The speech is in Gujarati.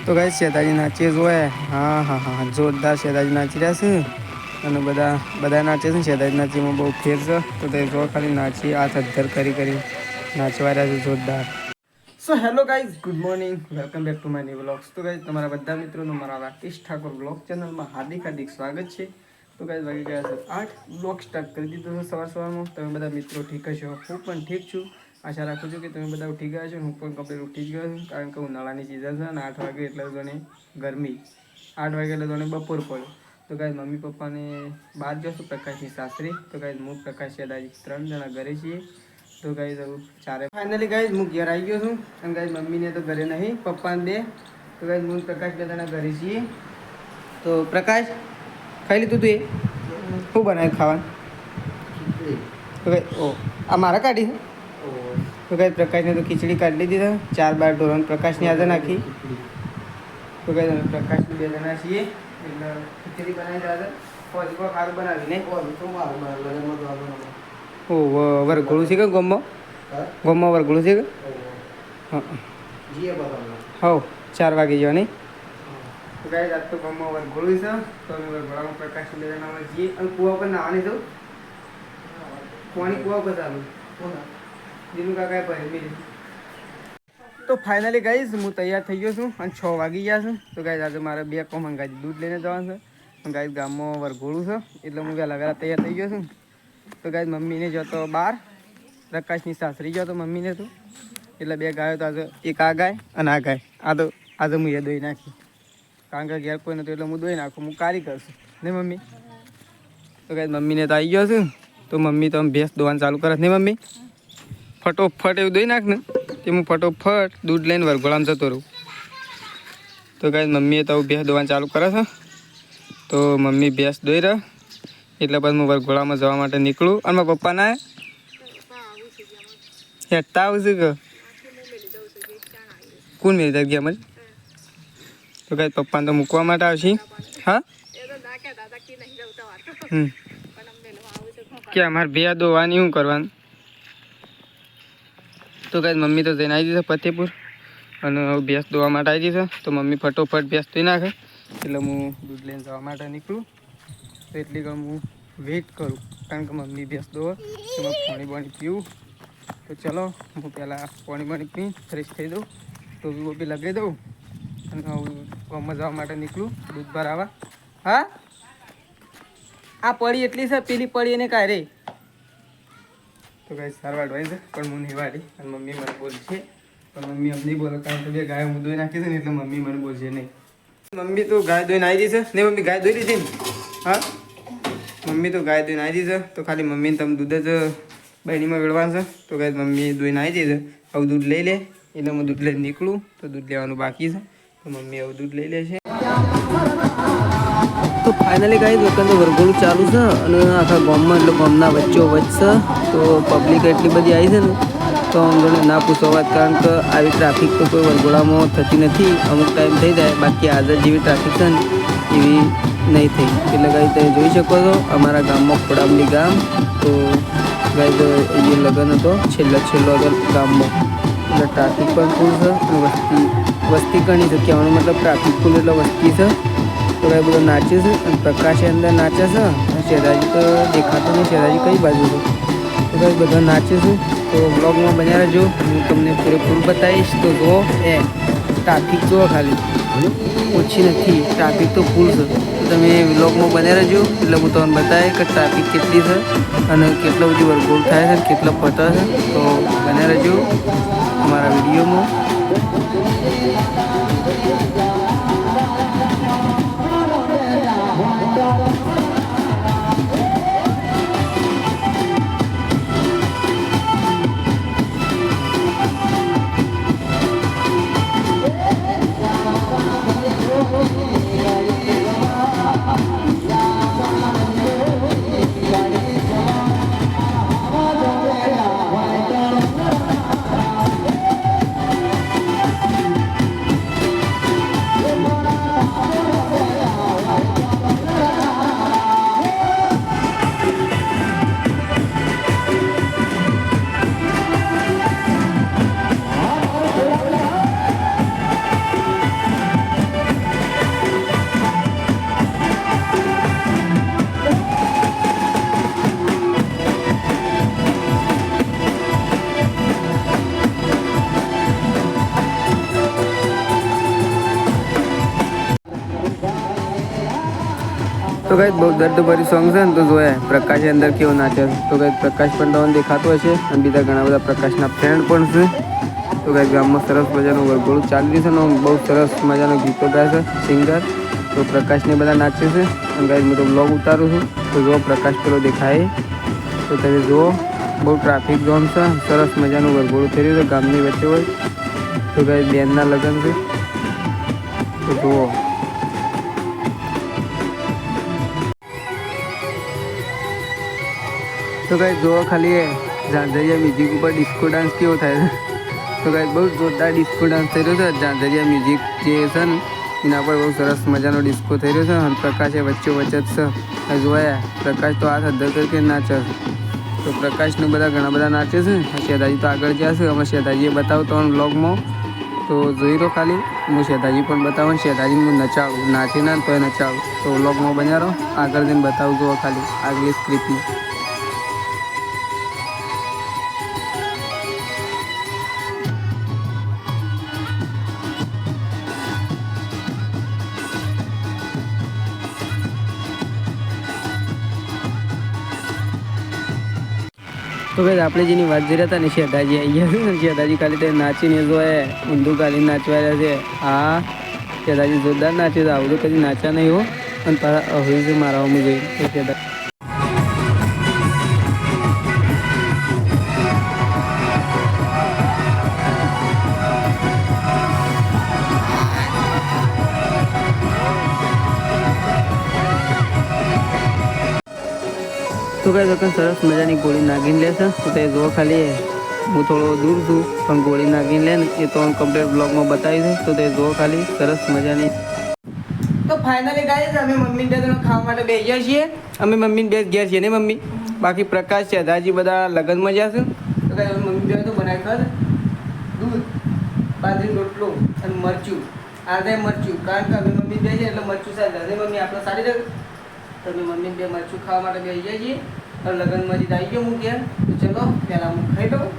તો ગાઈસ શેતાજી નાચીએ જોયા. હા હા હા જોરદાર શેતાજી નાચી રહ્યા છે. અને બધા નાચે છે. શેતાજી નાચીમાં બહુ ફેર છે. તો તે જો ખાલી નાચી આ થર કરી નાચવા રહ્યા છે જોરદાર. So hello guys, good morning, welcome back to my new vlogs. તો ગાઈઝ તમારા બધા મિત્રોનું મારા રાકેશ ઠાકોર વ્લોગ ચેનલમાં હાર્દિક સ્વાગત છે. તો ગાઈઝ વાગી ગયા છે 8. વ્લોગ સ્ટાર્ટ કરી દીધો છે સવારમાં. તમે બધા મિત્રો ઠીક હશો, હું પણ ઠીક છું. આશા રાખું છું કે તમે બધા ઉઠી ગયા છો. હું પણ કમ્પ્લીટ ઉઠી જ ગયો છું, કારણ કે ઉનાળાની સિઝન છે અને 8 વાગે એટલે ગણે ગરમી, 8 વાગે એટલે ગણે બપોર પડે. તો ગાઈઝ મમ્મી પપ્પાને બહાર જશું પ્રકાશની સાસરી. તો ગાઈઝ હું પ્રકાશ દાદાજી 3 જણા ઘરે છીએ. તો ગાઈઝ હવે ચારે ફાઇનલી ગાઈઝ હું ઘેર આવી ગયો છું. અને ગાઈઝ મમ્મીને તો ઘરે નહીં, પપ્પાને બે. તો ગાઈઝ હું પ્રકાશ બે જણા ઘરે છીએ. તો પ્રકાશ ખાઈ લીધું તું? શું બનાવ્યું ખાવાનું? તો ગાઈઝ ઓ આ મારા કાઢી છે. તો ગાઈઝ પ્રકાશને તો ખીચડી કાઢી લીધી છે. 4 બાર ઢોરણ પ્રકાશની આજે નાખી. તો ગાઈઝ અમે પ્રકાશની બે જણા છીએ એટલે ખીચડી બનાવી દાદા ફોજમાં સારું બનાવી નહીં. ઓ વરઘોડું છે કે ગોમમાં વરઘોડું છે કે? હા હવ 4 વાગે જવા નહીં. તો ગાઈઝ આજ તો ગોમમાં વરઘોડું છે. તો અમે વરઘોડામાં પ્રકાશની બે જણા જઈએ. અને કૂવા પર નાવાની જવું. પાણી કૂવા પર ચાલુ દીનું કાકાએ ભરી. તો ફાઇનલી ગાઈઝ હું તૈયાર થઈ ગયો છું અને 6 વાગી ગયા છે. તો ગાઈઝ આજે મારે 2 કોમ અંગાજી દૂધ લઈને જવાનું છે. ગાઈઝ ગામમાં વરઘોડું છે એટલે હું વહેલા તૈયાર થઈ ગયો છું. તો ગાઈઝ મમ્મીને જતો બહાર, પ્રકાશની સાસરી જતો મમ્મીને તો એટલે 2 ગાયો તો આજે, એક આ ગાય અને આ ગાય આજે હું એ દોઈ નાખી, કારણ કે ઘેર કોઈ નતું એટલે હું દોઈ નાખું. હું કારી કરશું ને મમ્મી. તો ગાઈઝ મમ્મીને તો આવી ગયો છું. તો મમ્મી તો ભેંસ દોવાનું ચાલુ કરે ને મમ્મી. ફટોફટ એવું દોઈ નાખ ને કે હું ફટોફટ દૂધ લઈને વરઘોડામાં જતો રહું. તો ગાઈઝ મમ્મીએ તો ભેંસ દોવાનું ચાલુ કરે છે. તો મમ્મી ભેંસ દોઈ રહે એટલે પછી હું વરઘોડામાં જવા માટે નીકળું. અને મારા પપ્પા ના હેઠતા આવશે કે કોણ મેરી જગ્યા મળી. તો ગાઈઝ પપ્પાને તો મૂકવા માટે આવશે. હા કે અમારે ભેંસ દોવાની શું કરવાનું. તો ગાઈઝ મમ્મી તો જઈને આવી જશે ફતેપુર અને ભેંસ દોવા માટે આવી જશે. તો મમ્મી ફટોફટ ભેંસ દોઈ નાખે એટલે હું દૂધ લઈને જવા માટે નીકળું. તો એટલી ઘણ હું વેઇટ કરું, કારણ કે મમ્મી ભેંસ દોવે એમાં પાણી પીવું. તો ચલો હું પહેલાં પાણી પી ફ્રેશ થઈ દઉં, ટોપી બોપી લગાવી દઉં અને હું ગામમાં જવા માટે નીકળું દૂધ ભરાવા. હા આ પડી એટલી છે, પેલી પડી એને કાંઈ રે. તો ગાઈઝ સારવાર વાળવાય છે પણ હું નહીં વાળી. અને મમ્મી મને બોલશે પણ મમ્મી અમને નહીં બોલે, કારણ કે 2 ગાયો હું દોઈ નાખી છે ને એટલે મમ્મી મને બોલશે નહીં. મમ્મી તો ગાય દોઈને આવી છે ને મમ્મી, ગાય દોઈ લીધી ને. હા મમ્મી તો ગાય દોઈને આવી છે. તો ખાલી મમ્મીને તમે દૂધ જ બહેનીમાં વેળવાનું છે. તો ગાઈઝ મમ્મી દોઈને આવી છે. હવે દૂધ લઈ લે એટલે હું દૂધ લઈને નીકળું. તો દૂધ લેવાનું બાકી છે. તો મમ્મી હવે દૂધ લઈ લે છે. તો ફાઇનલી ગાઈઝ વખત વરઘોડું ચાલુ છે અને આખા ગામમાં એટલે ગામના વચ્ચે છે. તો પબ્લિક એટલી બધી આવી છે ને તો અમને ના પૂછો વાત, કારણ કે આવી ટ્રાફિક તો કોઈ વરઘોડામાં થતી નથી. અમુક ટાઈમ થઈ જાય, બાકી આજે જેવી ટ્રાફિક છે ને એવી નહીં થઈ. એટલે ગાઈઝ તમે જોઈ શકો છો અમારા ગામમાં ખોડામલી ગામ. તો ગાઈઝ એ લગ્ન હતો છેલ્લો હતો ગામમાં, એટલે ટ્રાફિક પણ ફૂલ છે અને વસ્તી ઘણી છે. કહેવાનો મતલબ ટ્રાફિક ફૂલ એટલે વસ્તી છે. તો ગાય બધો નાચે છે અને પ્રકાશ અંદર નાચે છે. શેરાજી તો દેખાતો નહીં, શેરાજી કઈ બાજુ છે. તો ગાય બધા નાચે છે. તો બ્લોગમાં બન્યા રહેજો, હું તમને પૂરેપૂરું બતાવીશ. તો જો ટ્રાફિક જુઓ, ખાલી ઓછી નથી, ટ્રાફિક તો ફૂલ છે. તો તમે બ્લોગમાં બન્યા રહેજો એટલે હું તમને બતાવીશ કે ટ્રાફિક કેટલી છે અને કેટલો બધી વરઘોડ થાય છે, કેટલો ફટા છે. તો બન્યા રહેજો અમારા વિડીયોમાં. તો કઈ બહુ દર્દ ભરી સોંગ છે ને તો જોયા પ્રકાશ અંદર કેવો નાચે તો કઈ પ્રકાશ પણ તમને દેખાતો હશે અને બીજા ઘણા બધા પ્રકાશના ફ્રેન્ડ પણ છે. તો કઈ ગામમાં સરસ મજાનું વરઘોડું ચાલી રહ્યું છે ને બહુ સરસ મજાનું ગીતો ગાય છે સિંગર. તો પ્રકાશને બધા નાચે છે અને ગાઈઝ હું તો બ્લોગ ઉતારું છું તો જો પ્રકાશ પેલો દેખાય તો તમે જુઓ બહુ ટ્રાફિક જામ છે સરસ મજાનું વરઘોડું થઈ રહ્યું છે ગામની વચ્ચે હોય. તો ગાઈઝ બેનના લગ્ન છે તો જુઓ. તો ગાઈઝ જુઓ ખાલી ઝાંઝરિયા મ્યુઝિક ઉપર ડિસ્કો ડાન્સ કેવો થાય છે. તો ગાઈઝ બહુ જોરદાર ડિસ્કો ડાન્સ થઈ રહ્યો છે ઝાંઝરિયા મ્યુઝિક જે છે ને એના પર બહુ સરસ મજાનો ડિસ્કો થઈ રહ્યો છે અને પ્રકાશ એ વચ્ચે વચ્ચે જ છે જોયા પ્રકાશ તો હાથ અદ્ધર કરીને નાચે. તો પ્રકાશને બધા ઘણા બધા નાચે છે. શેઠાજી તો આગળ જ્યાં છે અમે શેઠાજીએ બતાવતો બ્લોગમાં તો જોઈ લો ખાલી હું શેઠાજી પણ બતાવું ને શેઠાજી હું નચાવું નાચી ના તો એ નચાવું તો વ્લોગમાં બન્યા રહો આગળ જઈને બતાવું જુઓ ખાલી આગલી સ્ક્રિપ્ટમાં. તો ભાઈ આપણે જેની વાત કરી હતા ને શેઠાજી આવી ગયા છે ને શેઠાજી ખાલી તે નાચીને જોયે ઊંધું કાઢીને નાચવા રહ્યા છે. હા શેઠાજી જોરદાર નાચે છે આવું તો કદી નાચ્યા નહીં હો અને પાછા હવે છે મારા હું જોઈ શેઠાજી. તો કઈ દુકાન સરસ મજાની ગોળી નાખીને લે છે તો તે જો ખાલી હું થોડો દૂર છું પણ ગોળી નાખીને લે ને એ તો કમ્પ્લીટ બ્લોગમાં બતાવી છે તો તે જો ખાલી સરસ મજાની. તો ફાઇનલી ગાઈસ અમે મમ્મી બે ખાવા માટે બેસ્યા છીએ અમે મમ્મી બે ગયા છીએ ને મમ્મી બાકી પ્રકાશ છે દાદાજી બધા લગ્નમાં જ્યાં છે તો કઈ મમ્મી બે તો બનાવી ખર દૂધ બાજરી રોટલો અને મરચું આધે મરચું કારણ કે અમે મમ્મી બે છે એટલે મરચું સારી મમ્મી આપણે સારી રહે. તમે મમ્મી બે મરચું ખાવા માટે બેસી જાય છીએ લગ્નમાં જ આવી ગયો હું ઘેર તો ચલો પહેલાં હું ખાઈ લઉં.